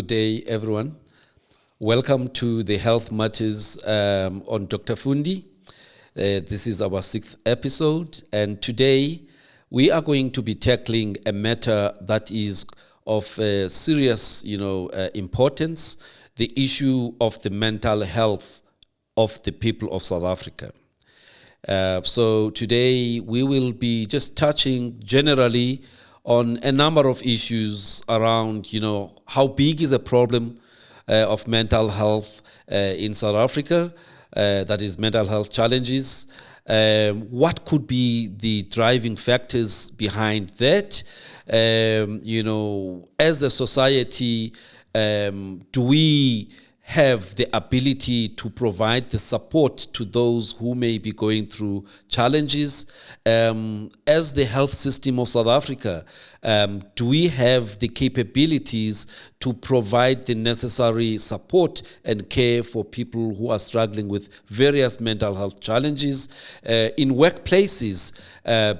Good day, everyone. Welcome to the Health Matters on Dr. Fundi. This is our 6th episode, and today we are going to be tackling a matter that is of serious, importance: the issue of the mental health of the people of South Africa. So today we will be just touching generally on a number of issues around, how big is a problem of mental health in South Africa, that is mental health challenges. What could be the driving factors behind that? As a society, do we have the ability to provide the support to those who may be going through challenges? As the health system of South Africa, do we have the capabilities to provide the necessary support and care for people who are struggling with various mental health challenges? In workplaces,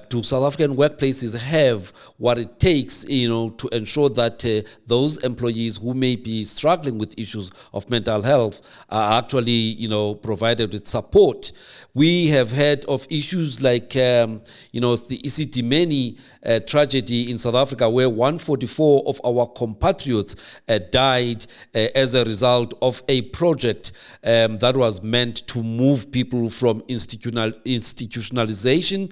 do South African workplaces have what it takes, to ensure that those employees who may be struggling with issues of mental health are actually, provided with support? We have heard of issues like, the Isidimeni tragedy in South Africa, where 144 of our compatriots died as a result of a project that was meant to move people from institutionalization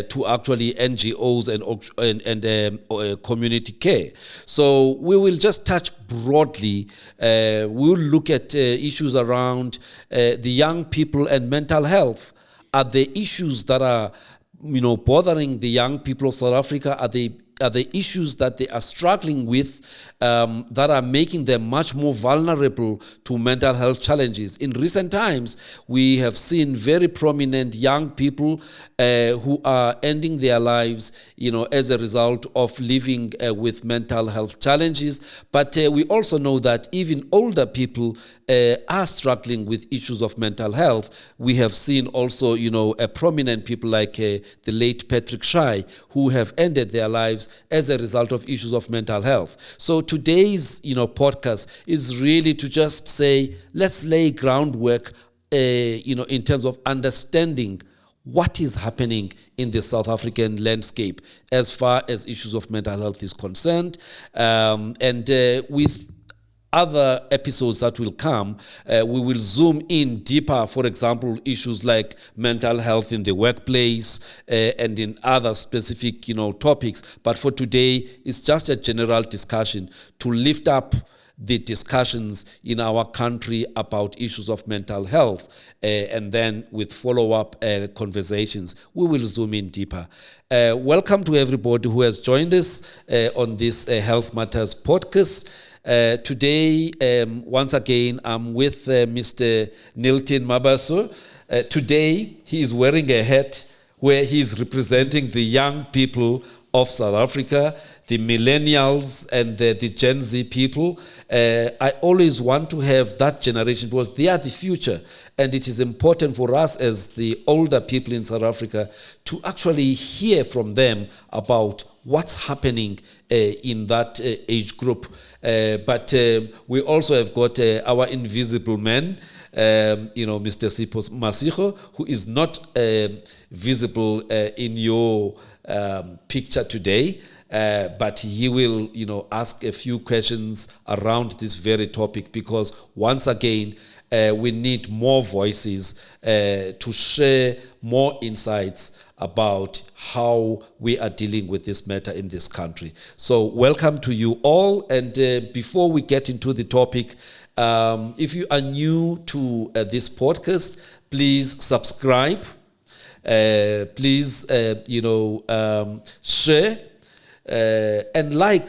to actually NGOs and community care. So we will just touch broadly. We'll look at issues around the young people and mental health. Are the issues that are bothering the young people of South Africa? Are the issues that they are struggling with that are making them much more vulnerable to mental health challenges? In recent times, we have seen very prominent young people who are ending their lives, as a result of living with mental health challenges. But we also know that even older people are struggling with issues of mental health. We have seen also, prominent people like the late Patrick Shai, who have ended their lives as a result of issues of mental health. So today's, podcast is really to just say, let's lay groundwork, in terms of understanding what is happening in the South African landscape as far as issues of mental health is concerned. With other episodes that will come, we will zoom in deeper, for example, issues like mental health in the workplace and in other specific, topics. But for today, it's just a general discussion to lift up the discussions in our country about issues of mental health, and then with follow-up conversations, we will zoom in deeper. Welcome to everybody who has joined us on this Health Matters podcast. Today, once again, I'm with Mr. Nilton Mabaso. Today, he is wearing a hat where he is representing the young people of South Africa, the millennials and the Gen Z people. I always want to have that generation because they are the future. And it is important for us as the older people in South Africa to actually hear from them about what's happening in that age group. But we also have got our invisible man, Mr. Sipho Masiho, who is not visible in your picture today. But he will, ask a few questions around this very topic, because once again, we need more voices to share more insights about how we are dealing with this matter in this country. So welcome to you all. And before we get into the topic, if you are new to this podcast, please subscribe. Please, share and like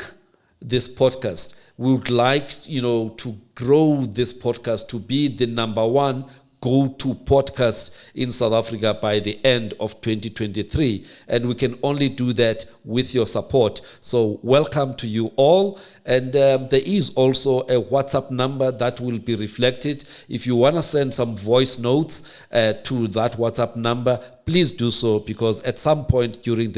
this podcast. We would like, to grow this podcast to be the number one go-to podcast in South Africa by the end of 2023. And we can only do that with your support. So welcome to you all. And there is also a WhatsApp number that will be reflected. If you want to send some voice notes to that WhatsApp number, please do so, because at some point during the